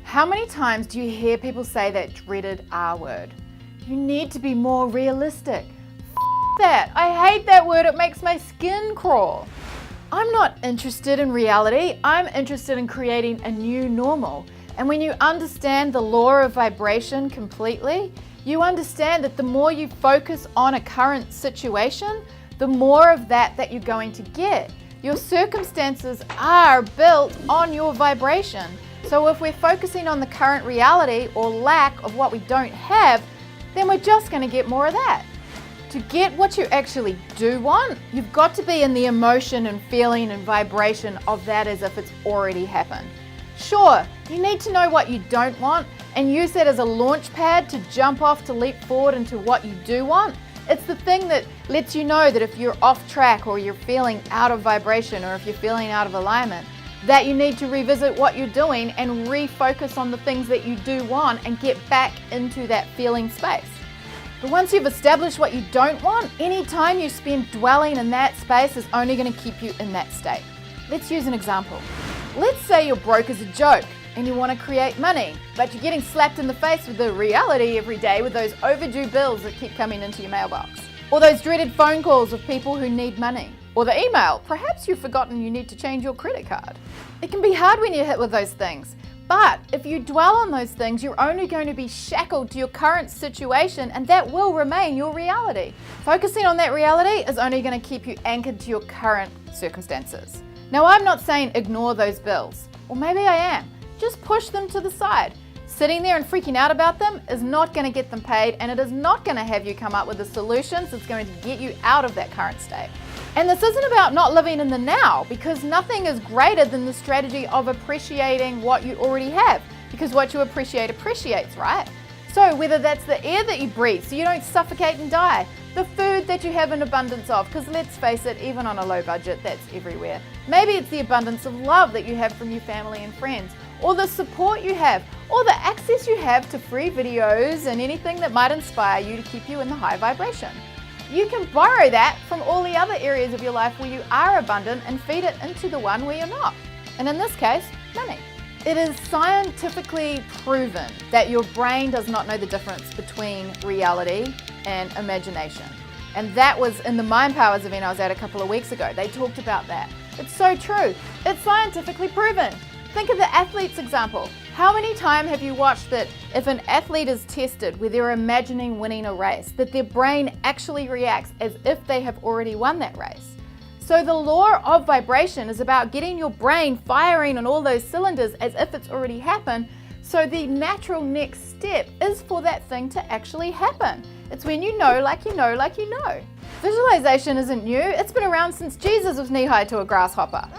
How many times do you hear people say that dreaded R word? You need to be more realistic. That. I hate that word. It makes my skin crawl. I'm not interested in reality. I'm interested in creating a new normal. And when you understand the law of vibration completely, you understand that the more you focus on a current situation, the more of that you're going to get. Your circumstances are built on your vibration. So if we're focusing on the current reality or lack of what we don't have, then we're just going to get more of that. To get what you actually do want, you've got to be in the emotion and feeling and vibration of that as if it's already happened. Sure, you need to know what you don't want and use that as a launch pad to jump off to leap forward into what you do want. It's the thing that lets you know that if you're off track or you're feeling out of vibration or if you're feeling out of alignment, that you need to revisit what you're doing and refocus on the things that you do want and get back into that feeling space. But once you've established what you don't want, any time you spend dwelling in that space is only going to keep you in that state. Let's use an example. Let's say you're broke as a joke and you want to create money, but you're getting slapped in the face with the reality every day with those overdue bills that keep coming into your mailbox. Or those dreaded phone calls of people who need money. Or the email, perhaps you've forgotten you need to change your credit card. It can be hard when you're hit with those things. But if you dwell on those things, you're only going to be shackled to your current situation and that will remain your reality. Focusing on that reality is only going to keep you anchored to your current circumstances. Now, I'm not saying ignore those bills, or maybe I am. Just push them to the side. Sitting there and freaking out about them is not going to get them paid, and it is not going to have you come up with the solutions that's going to get you out of that current state. And this isn't about not living in the now, because nothing is greater than the strategy of appreciating what you already have, because what you appreciate appreciates, right? So whether that's the air that you breathe so you don't suffocate and die, the food that you have an abundance of, because let's face it, even on a low budget, that's everywhere. Maybe it's the abundance of love that you have from your family and friends, or the support you have, or the access you have to free videos and anything that might inspire you to keep you in the high vibration. You can borrow that from all the other areas of your life where you are abundant and feed it into the one where you're not. And in this case, money. It is scientifically proven that your brain does not know the difference between reality and imagination. And that was in the Mind Powers event I was at a couple of weeks ago. They talked about that. It's so true. It's scientifically proven. Think of the athlete's example. How many times have you watched that if an athlete is tested where they're imagining winning a race, that their brain actually reacts as if they have already won that race? So the law of vibration is about getting your brain firing on all those cylinders as if it's already happened. So the natural next step is for that thing to actually happen. It's when you know like you know like you know. Visualization isn't new. It's been around since Jesus was knee-high to a grasshopper.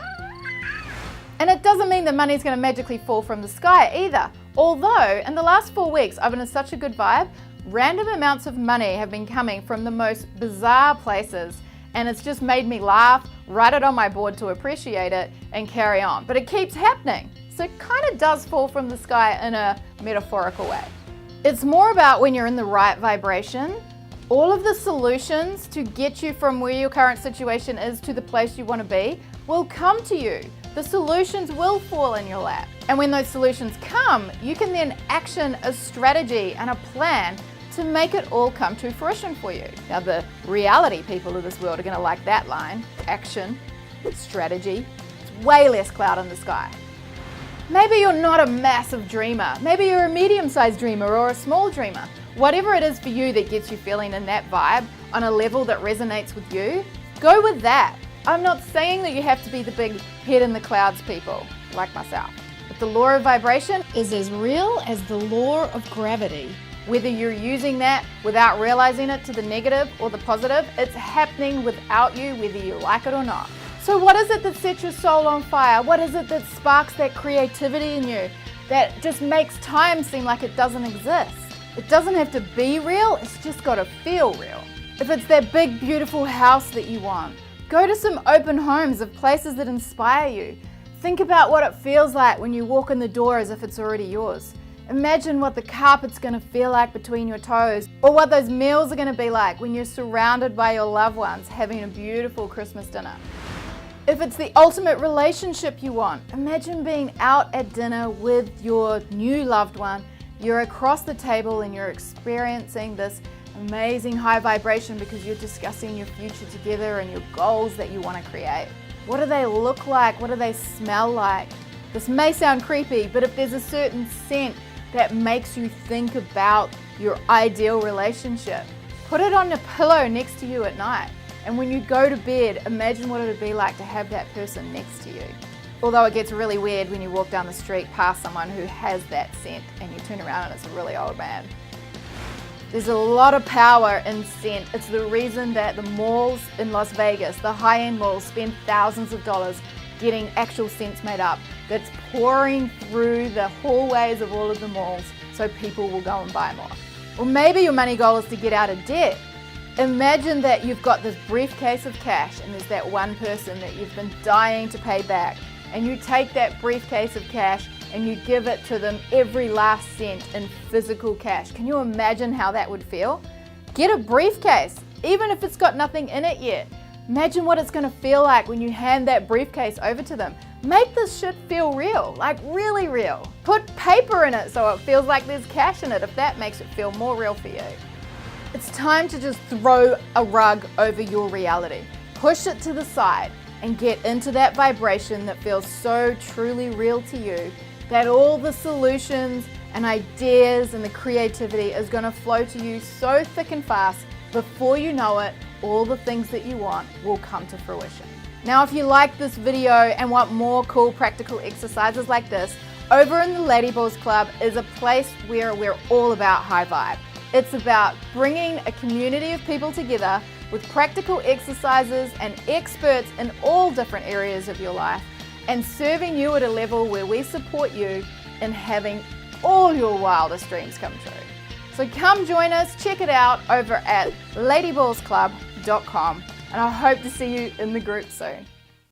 And it doesn't mean that money's going to magically fall from the sky either. Although, in the last 4 weeks, I've been in such a good vibe, random amounts of money have been coming from the most bizarre places, and it's just made me laugh, write it on my board to appreciate it, and carry on. But it keeps happening. So it kind of does fall from the sky in a metaphorical way. It's more about when you're in the right vibration, all of the solutions to get you from where your current situation is to the place you want to be will come to you. The solutions will fall in your lap. And when those solutions come, you can then action a strategy and a plan to make it all come to fruition for you. Now, the reality people of this world are going to like that line. Action, strategy. It's way less cloud in the sky. Maybe you're not a massive dreamer. Maybe you're a medium-sized dreamer or a small dreamer. Whatever it is for you that gets you feeling in that vibe on a level that resonates with you, go with that. I'm not saying that you have to be the big head in the clouds people, like myself. But the law of vibration is as real as the law of gravity. Whether you're using that without realizing it to the negative or the positive, it's happening without you, whether you like it or not. So what is it that sets your soul on fire? What is it that sparks that creativity in you that just makes time seem like it doesn't exist? It doesn't have to be real, it's just got to feel real. If it's that big, beautiful house that you want, go to some open homes of places that inspire you. Think about what it feels like when you walk in the door as if it's already yours. Imagine what the carpet's going to feel like between your toes, or what those meals are going to be like when you're surrounded by your loved ones having a beautiful Christmas dinner. If it's the ultimate relationship you want, imagine being out at dinner with your new loved one. You're across the table and you're experiencing this amazing high vibration because you're discussing your future together and your goals that you want to create. What do they look like? What do they smell like? This may sound creepy, but if there's a certain scent that makes you think about your ideal relationship, put it on a pillow next to you at night. And when you go to bed, imagine what it would be like to have that person next to you. Although it gets really weird when you walk down the street past someone who has that scent and you turn around and it's a really old man. There's a lot of power in scent. It's the reason that the malls in Las Vegas, the high-end malls, spend thousands of dollars getting actual scents made up that's pouring through the hallways of all of the malls so people will go and buy more. Or maybe your money goal is to get out of debt. Imagine that you've got this briefcase of cash and there's that one person that you've been dying to pay back, and you take that briefcase of cash and you give it to them, every last cent in physical cash. Can you imagine how that would feel? Get a briefcase, even if it's got nothing in it yet. Imagine what it's gonna feel like when you hand that briefcase over to them. Make this shit feel real, like really real. Put paper in it so it feels like there's cash in it, if that makes it feel more real for you. It's time to just throw a rug over your reality. Push it to the side and get into that vibration that feels so truly real to you, that all the solutions and ideas and the creativity is gonna flow to you so thick and fast, before you know it, all the things that you want will come to fruition. Now, if you like this video and want more cool practical exercises like this, over in the LadyBalls Club is a place where we're all about high vibe. It's about bringing a community of people together with practical exercises and experts in all different areas of your life, and serving you at a level where we support you in having all your wildest dreams come true. So come join us, check it out over at ladyballsclub.com, and I hope to see you in the group soon.